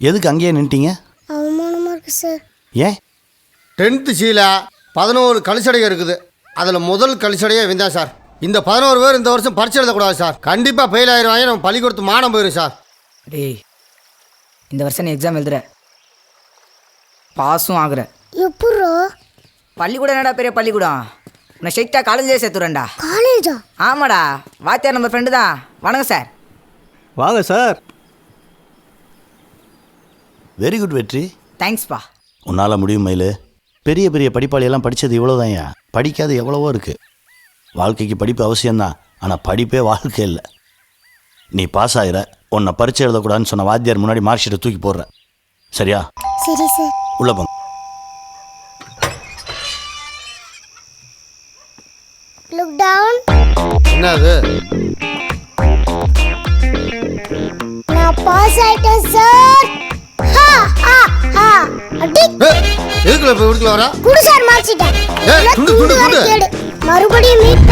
எதுக்கு அங்கேயே நின்ட்டீங்க? அவமானமாக இருக்குது சார். ஏன்? 10th சீல 11 கழிச்சடைகள் இருக்குது. அதில் முதல் கழிச்சடையே இவன் சார். இந்த 11 பேர் இந்த வருஷம் பரிட்சை எழுதக்கூடாது சார். கண்டிப்பாக ஃபெயில் ஆயிடுவாங்க. நம்ம பள்ளிக்கூடத்து மானம் போயிடும் சார். டேய், இந்த வருஷம் நீ எக்ஸாம் எழுதுற, பாஸும் ஆகுற. எப்பட்றா? பள்ளிக்கூடம் என்னடா பெரிய பள்ளிக்கூடம், உன்னை ஸ்ட்ரைட்டாக காலேஜே சேர்த்துறேன்டா. காலேஜா? ஆமாடா, வாத்தியார் நம்ம ஃப்ரெண்டு தான். வணக்கம் சார். வாங்க சார். வெரி குட் வெற்றி. தேங்க்ஸ்ப்பா. உன்னால் முடியும் மயிலு. பெரிய பெரிய படிப்பாளியெல்லாம் படித்தது இவ்வளோதான். ஏன் படிக்காது எவ்வளவோ இருக்குது. வாழ்க்கைக்கு படிப்பு அவசியம்தான், ஆனால் படிப்பே வாழ்க்கை இல்லை. நீ பாஸ் ஆகிற, உன்னை பரிச்சை எழுதக்கூடாதுன்னு சொன்ன வாத்தியார் முன்னாடி மார்க் ஷீட்டை தூக்கி போடுற. சரியா? சரி சார். உள்ள போங்க. Lockdown. என்னது? நான் பாஸ் ஆயிட்டேன் சார். ஹா ஹா ஹா. அடி. எதுக்குள்ள போய் வீட்டுக்குள்ள வரா? குடு சார் மார்க் ஷீட். துண்டு துண்டு துண்டு. மறுபடியும் மீட்